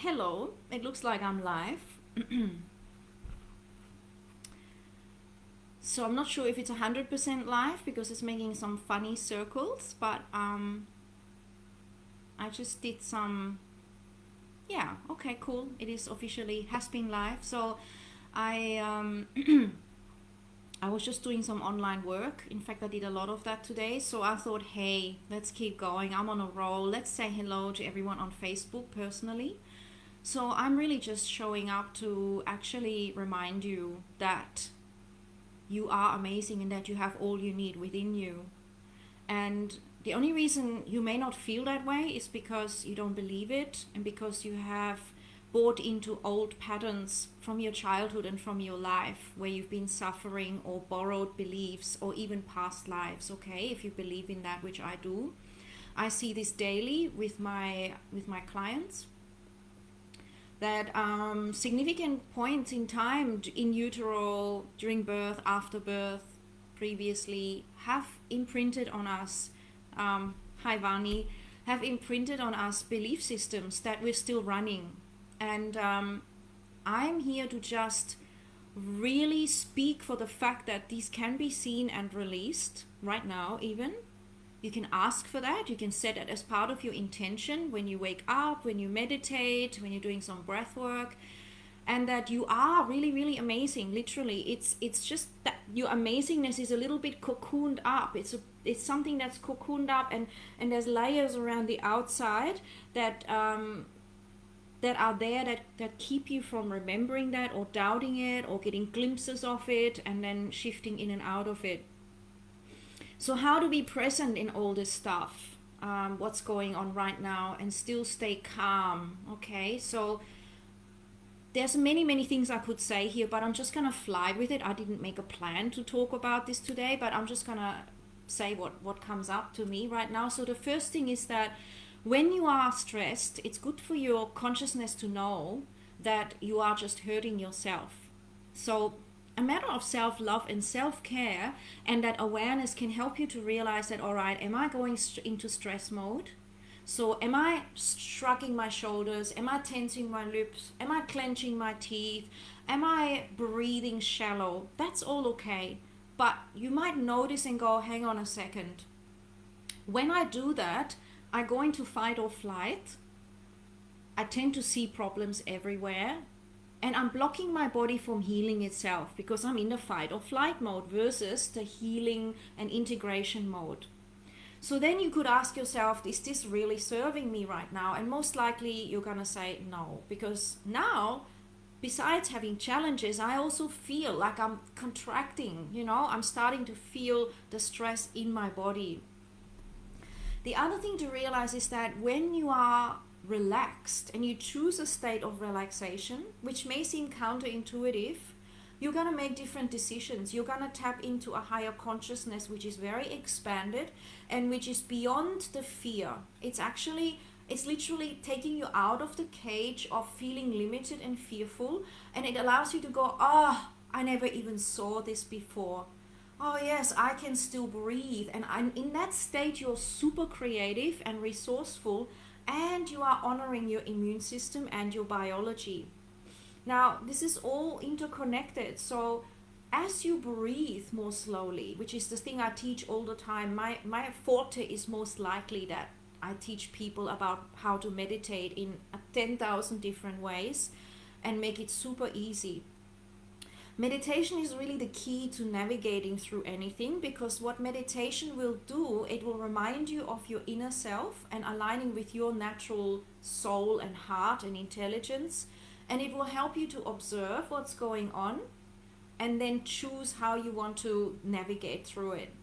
Hello, it looks like I'm live. So I'm not sure if it's 100% live because it's making some funny circles, but I just did some, yeah, okay, cool. It is officially has been live. So I I was just doing some online work. In fact, I did a lot of that today. So I thought, hey, let's keep going. I'm on a roll. Let's say hello to everyone on Facebook personally. So I'm really just showing up to actually remind you that you are amazing and that you have all you need within you. And the only reason you may not feel that way is because you don't believe it and because you have bought into old patterns from your childhood and from your life where you've been suffering or borrowed beliefs or even past lives. Okay, if you believe in that, which I do. I see this daily with my clients that significant points in time in utero, during birth, after birth, previously have imprinted on us, hi Vani, have imprinted on us belief systems that we're still running. And I'm here to just really speak for the fact that these can be seen and released right now, even. You can ask for that. You can set it as part of your intention when you wake up, when you meditate, when you're doing some breath work, and that you are really, really amazing. Literally, it's just that your amazingness is a little bit cocooned up. It's something that's cocooned up, and there's layers around the outside that that are there that keep you from remembering that or doubting it or getting glimpses of it and then shifting in and out of it. So how to be present in all this stuff, what's going on right now, and still stay calm. Okay, so there's many things I could say here, but I'm just gonna fly with it. I didn't make a plan to talk about this today, but I'm just gonna say what comes up to me right now. So the first thing is that when you are stressed, it's good for your consciousness to know that you are just hurting yourself. So a matter of self-love and self-care, and that awareness can help you to realize that, all right, am I going into stress mode? So am I shrugging my shoulders? Am I tensing my lips? Am I clenching my teeth? Am I breathing shallow? That's all okay. But you might notice and go, hang on a second. When I do that, I go into fight or flight. I tend to see problems everywhere, and I'm blocking my body from healing itself because I'm in the fight or flight mode versus the healing and integration mode. So then you could ask yourself, is this really serving me right now? And most likely you're gonna say no, because now, besides having challenges, I also feel like I'm contracting, I'm starting to feel the stress in my body. The other thing to realize is that when you are relaxed and you choose a state of relaxation, which may seem counterintuitive, you're going to make different decisions. You're going to tap into a higher consciousness, which is very expanded and which is beyond the fear. It's literally taking you out of the cage of feeling limited and fearful, and it allows you to go, I never even saw this before. Oh yes, I can still breathe. And in that state, you're super creative and resourceful, and you are honoring your immune system and your biology. Now, this is all interconnected. So as you breathe more slowly, which is the thing I teach all the time, my forte is most likely that I teach people about how to meditate in 10,000 different ways and make it super easy. Meditation is really the key to navigating through anything, because what meditation will do, it will remind you of your inner self and aligning with your natural soul and heart and intelligence, and it will help you to observe what's going on and then choose how you want to navigate through it.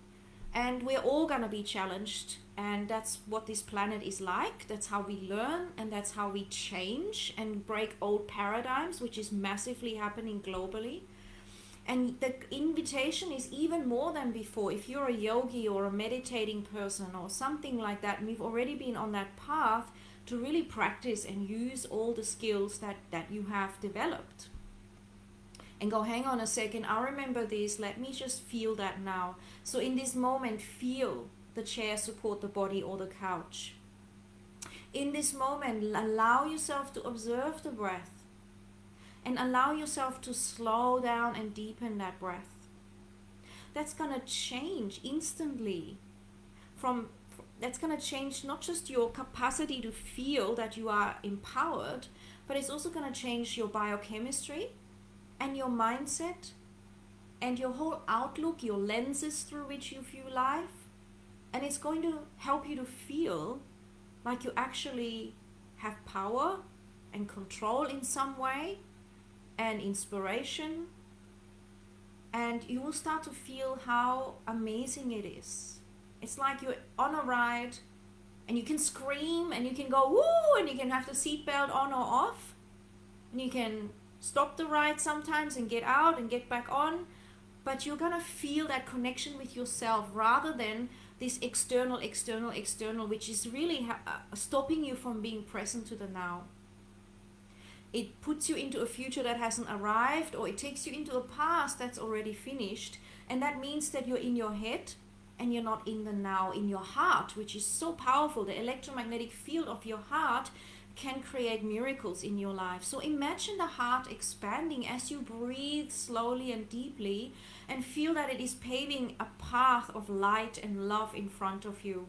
And we're all going to be challenged, and that's what this planet is like. That's how we learn, and that's how we change and break old paradigms, which is massively happening globally. And the invitation is even more than before. If you're a yogi or a meditating person or something like that, and you've already been on that path, to really practice and use all the skills that you have developed. And go, hang on a second, I remember this, let me just feel that now. So in this moment, feel the chair support the body or the couch. In this moment, allow yourself to observe the breath and allow yourself to slow down and deepen that breath. That's going to change instantly. That's going to change not just your capacity to feel that you are empowered, but it's also going to change your biochemistry and your mindset and your whole outlook, your lenses through which you view life. And it's going to help you to feel like you actually have power and control in some way and inspiration. And you will start to feel how amazing it is. It's like you're on a ride and you can scream and you can go woo, and you can have the seatbelt on or off. And you can stop the ride sometimes and get out and get back on. But you're going to feel that connection with yourself rather than this external, which is really stopping you from being present to the now. It puts you into a future that hasn't arrived, or it takes you into a past that's already finished. And that means that you're in your head and you're not in the now, in your heart, which is so powerful. The electromagnetic field of your heart can create miracles in your life. So imagine the heart expanding as you breathe slowly and deeply and feel that it is paving a path of light and love in front of you.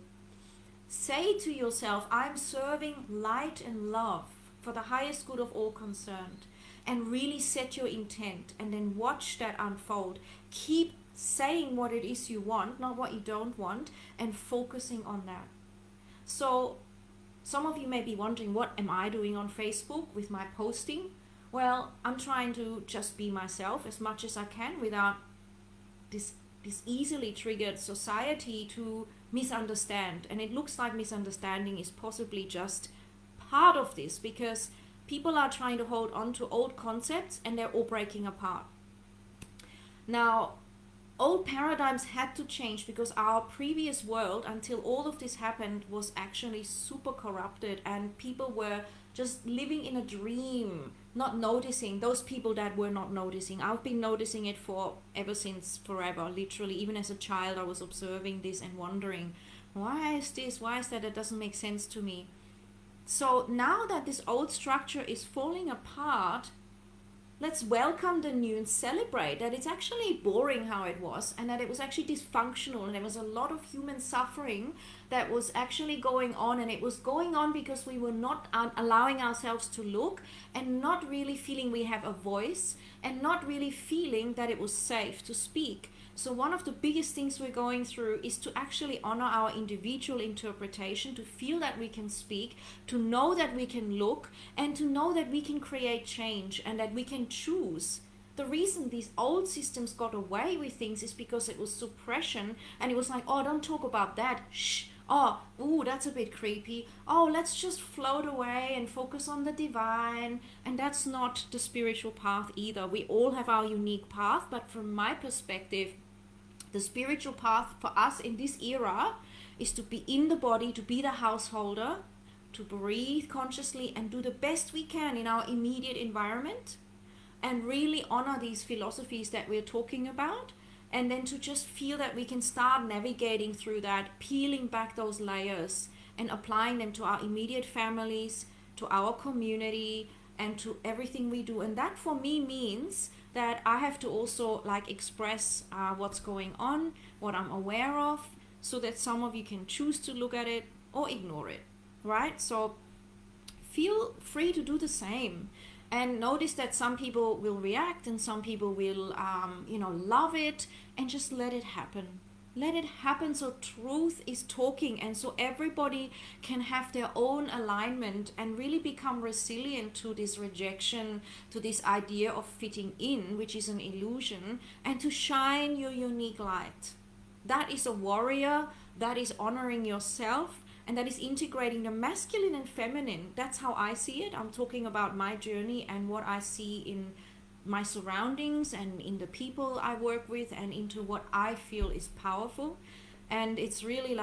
Say to yourself, I'm serving light and love for the highest good of all concerned. And really set your intent and then watch that unfold. Keep saying what it is you want, not what you don't want, and focusing on that. So some of you may be wondering, what am I doing on Facebook with my posting? Well, I'm trying to just be myself as much as I can without this easily triggered society to misunderstand. And it looks like misunderstanding is possibly just part of this, because people are trying to hold on to old concepts and they're all breaking apart. Now, old paradigms had to change because our previous world, until all of this happened, was actually super corrupted, and people were just living in a dream, not noticing. Those people that were not noticing, I've been noticing it for ever since forever, literally. Even as a child I was observing this and wondering, why is this, why is that, it doesn't make sense to me. So now that this old structure is falling apart, let's welcome the new and celebrate that it's actually boring how it was, and that it was actually dysfunctional, and there was a lot of human suffering that was actually going on. And it was going on because we were not allowing ourselves to look, and not really feeling we have a voice, and not really feeling that it was safe to speak. So one of the biggest things we're going through is to actually honor our individual interpretation, to feel that we can speak, to know that we can look, and to know that we can create change and that we can choose. The reason these old systems got away with things is because it was suppression, and it was like, oh, don't talk about that. Shh. Oh, ooh, that's a bit creepy. Oh, let's just float away and focus on the divine. And that's not the spiritual path either. We all have our unique path, but from my perspective, the spiritual path for us in this era is to be in the body, to be the householder, to breathe consciously and do the best we can in our immediate environment, and really honor these philosophies that we're talking about, and then to just feel that we can start navigating through that, peeling back those layers and applying them to our immediate families, to our community, and to everything we do. And that for me means that I have to also express what's going on, what I'm aware of, so that some of you can choose to look at it or ignore it, right? So feel free to do the same, and notice that some people will react and some people will love it, and just let it happen. Let it happen, so truth is talking, and so everybody can have their own alignment and really become resilient to this rejection, to this idea of fitting in, which is an illusion, and to shine your unique light. That is a warrior, that is honoring yourself, and that is integrating the masculine and feminine. That's how I see it. I'm talking about my journey and what I see in my surroundings and in the people I work with, and into what I feel is powerful. And it's really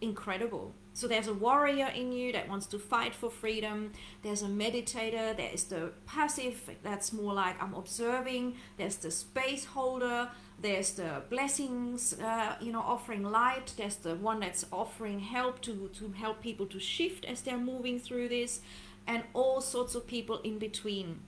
incredible. So there's a warrior in you that wants to fight for freedom. There's a meditator. There is the passive, that's more like I'm observing. There's the space holder. There's the blessings, offering light. There's the one that's offering help to help people to shift as they're moving through this, and all sorts of people in between.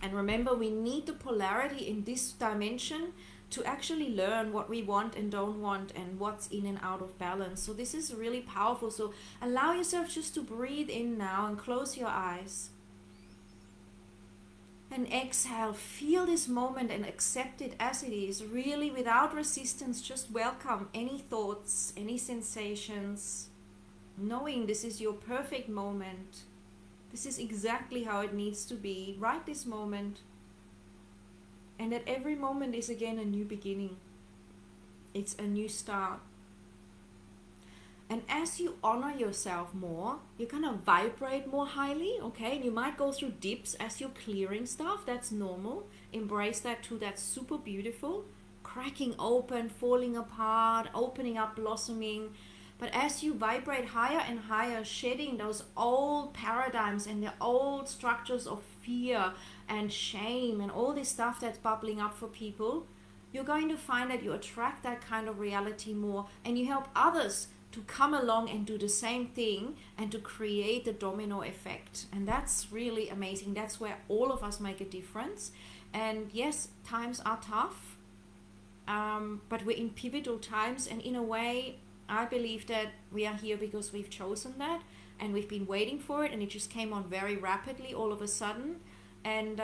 And remember, we need the polarity in this dimension to actually learn what we want and don't want and what's in and out of balance. So this is really powerful. So allow yourself just to breathe in now and close your eyes. And exhale, feel this moment and accept it as it is, really without resistance. Just welcome any thoughts, any sensations, knowing this is your perfect moment. This is exactly how it needs to be, right this moment. And that every moment is again a new beginning. It's a new start. And as you honor yourself more, you're gonna vibrate more highly, okay? And you might go through dips as you're clearing stuff. That's normal. Embrace that too. That's super beautiful. Cracking open, falling apart, opening up, blossoming. But as you vibrate higher and higher, shedding those old paradigms and the old structures of fear and shame and all this stuff that's bubbling up for people, you're going to find that you attract that kind of reality more, and you help others to come along and do the same thing and to create the domino effect. And that's really amazing. That's where all of us make a difference. And yes, times are tough, but we're in pivotal times, and in a way, I believe that we are here because we've chosen that, and we've been waiting for it, and it just came on very rapidly all of a sudden. And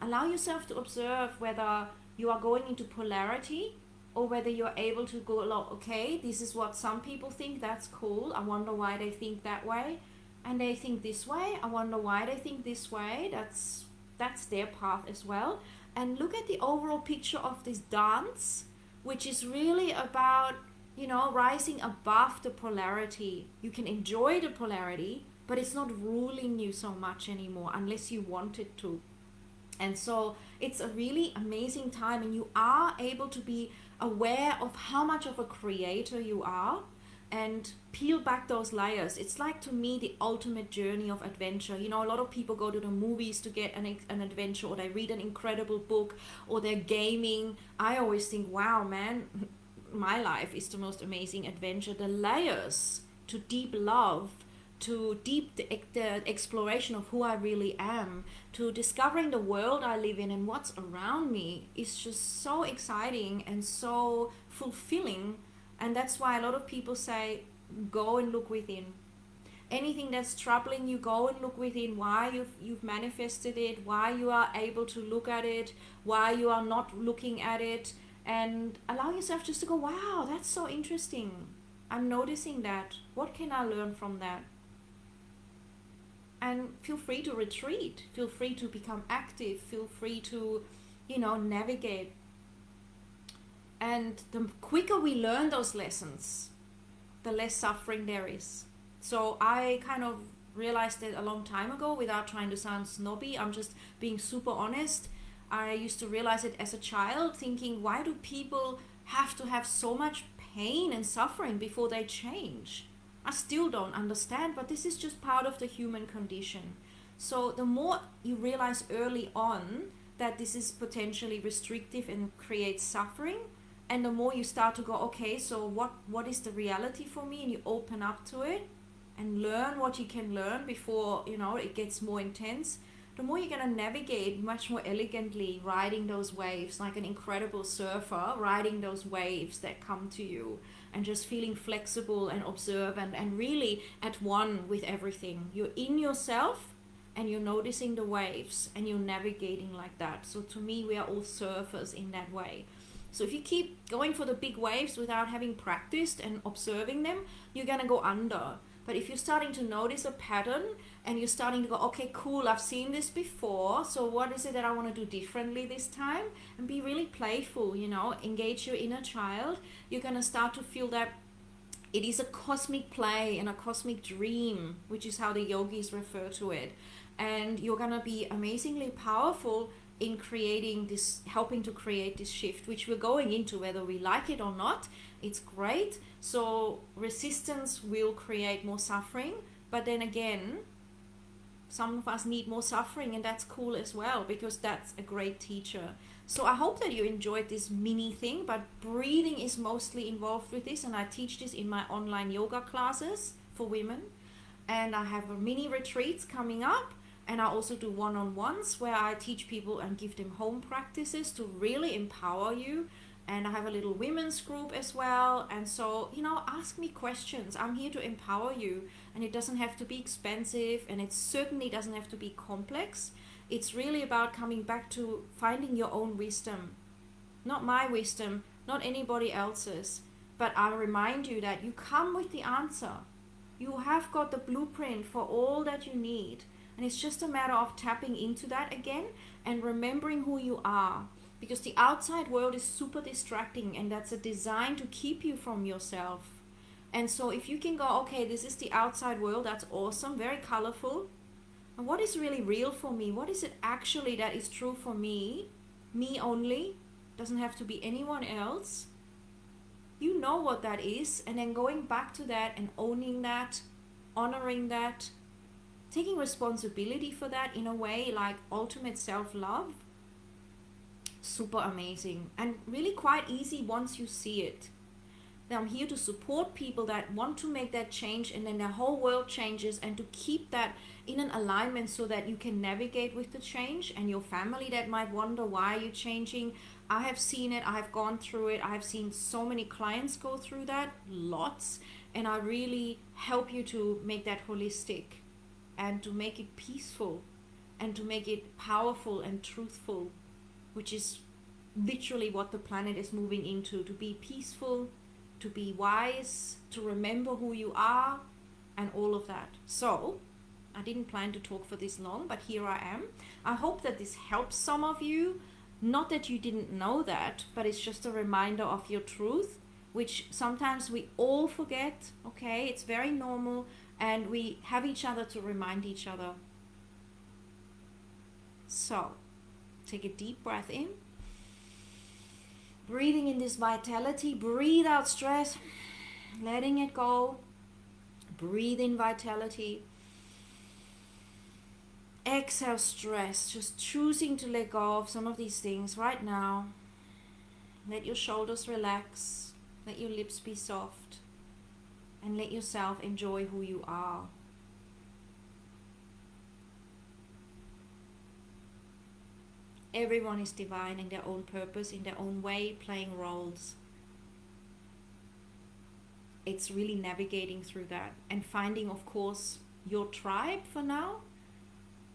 allow yourself to observe whether you are going into polarity, or whether you're able to go, okay, this is what some people think, that's cool, I wonder why they think that way, and they think this way, I wonder why they think this way, that's their path as well. And look at the overall picture of this dance, which is really about, rising above the polarity. You can enjoy the polarity, but it's not ruling you so much anymore unless you want it to. And so it's a really amazing time, and you are able to be aware of how much of a creator you are and peel back those layers. It's like, to me, the ultimate journey of adventure. A lot of people go to the movies to get an adventure, or they read an incredible book, or they're gaming. I always think, wow, man, my life is the most amazing adventure. The layers to deep love, to the exploration of who I really am, to discovering the world I live in and what's around me is just so exciting and so fulfilling. And that's why a lot of people say, go and look within. Anything that's troubling you, go and look within. Why you've manifested it, why you are able to look at it, why you are not looking at it, and allow yourself just to go, wow, that's so interesting. I'm noticing that. What can I learn from that? And feel free to retreat. Feel free to become active. Feel free to, navigate. And the quicker we learn those lessons, the less suffering there is. So I kind of realized that a long time ago, without trying to sound snobby. I'm just being super honest. I used to realize it as a child, thinking, why do people have to have so much pain and suffering before they change? I still don't understand, but this is just part of the human condition. So the more you realize early on that this is potentially restrictive and creates suffering, and the more you start to go, okay, so what is the reality for me? And you open up to it and learn what you can learn before, it gets more intense. The more you're going to navigate much more elegantly, riding those waves like an incredible surfer, riding those waves that come to you, and just feeling flexible and observant and really at one with everything. You're in yourself and you're noticing the waves and you're navigating like that. So to me, we are all surfers in that way. So if you keep going for the big waves without having practiced and observing them, you're going to go under. But if you're starting to notice a pattern and you're starting to go, okay, cool, I've seen this before, so what is it that I want to do differently this time? And be really playful, engage your inner child. You're going to start to feel that it is a cosmic play and a cosmic dream, which is how the yogis refer to it. And you're going to be amazingly powerful in creating this, helping to create this shift, which we're going into whether we like it or not. It's great. So resistance will create more suffering, but then again, some of us need more suffering, and that's cool as well, because that's a great teacher. So I hope that you enjoyed this mini thing, but breathing is mostly involved with this, and I teach this in my online yoga classes for women, and I have a mini retreats coming up, and I also do one-on-ones where I teach people and give them home practices to really empower you. And I have a little women's group as well. And so, ask me questions. I'm here to empower you. And it doesn't have to be expensive, and it certainly doesn't have to be complex. It's really about coming back to finding your own wisdom. Not my wisdom, not anybody else's. But I remind you that you come with the answer. You have got the blueprint for all that you need. And it's just a matter of tapping into that again and remembering who you are. Because the outside world is super distracting, and that's a design to keep you from yourself. And so if you can go, okay, this is the outside world, that's awesome, very colorful. And what is really real for me? What is it actually that is true for me? Me only? Doesn't have to be anyone else. You know what that is. And then going back to that and owning that, honoring that, taking responsibility for that in a way, like ultimate self-love. Super amazing, and really quite easy once you see it. Now I'm here to support people that want to make that change, and then their whole world changes, and to keep that in an alignment so that you can navigate with the change. And your family that might wonder, why are you changing? I have seen it, I have gone through it, I have seen so many clients go through that, lots, and I really help you to make that holistic and to make it peaceful and to make it powerful and truthful, which is literally what the planet is moving into, to be peaceful, to be wise, to remember who you are, and all of that. So I didn't plan to talk for this long, but here I am. I hope that this helps some of you. Not that you didn't know that, but it's just a reminder of your truth, which sometimes we all forget. Okay, it's very normal, and we have each other to remind each other. So take a deep breath in, breathing in this vitality. Breathe out stress, letting it go. Breathe in vitality. Exhale stress, just choosing to let go of some of these things right now. Let your shoulders relax, let your lips be soft, and let yourself enjoy who you are. Everyone is divine in their own purpose, in their own way, playing roles. It's really navigating through that and finding, of course, your tribe for now,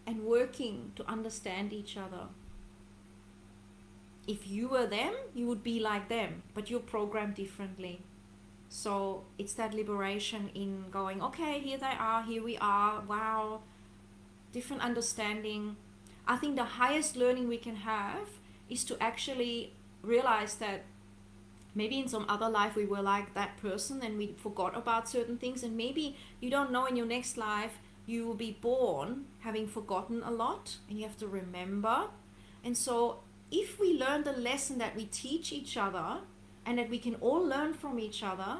and working to understand each other. If you were them, you would be like them, but you're programmed differently. So it's that liberation in going, okay, here they are, here we are, wow, different understanding. I think the highest learning we can have is to actually realize that maybe in some other life we were like that person and we forgot about certain things, and maybe you don't know, in your next life you will be born having forgotten a lot, and you have to remember. And so if we learn the lesson that we teach each other, and that we can all learn from each other,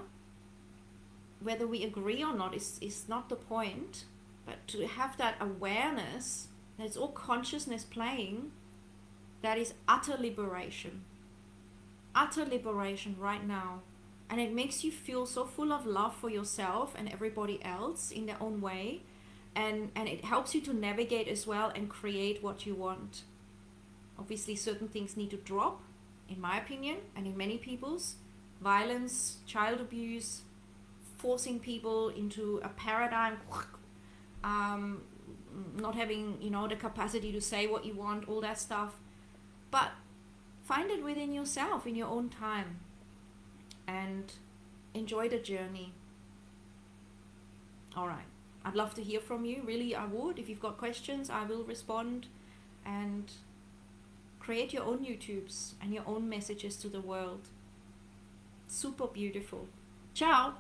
whether we agree or not is not the point, but to have that awareness that it's all consciousness playing, that is utter liberation. Utter liberation right now. And it makes you feel so full of love for yourself and everybody else in their own way. And it helps you to navigate as well and create what you want. Obviously certain things need to drop, in my opinion, and in many people's. Violence, child abuse, forcing people into a paradigm, not having, the capacity to say what you want, all that stuff. But find it within yourself, in your own time, and enjoy the journey. All right. I'd love to hear from you. Really, I would. If you've got questions, I will respond. And create your own YouTubes and your own messages to the world. Super beautiful. Ciao.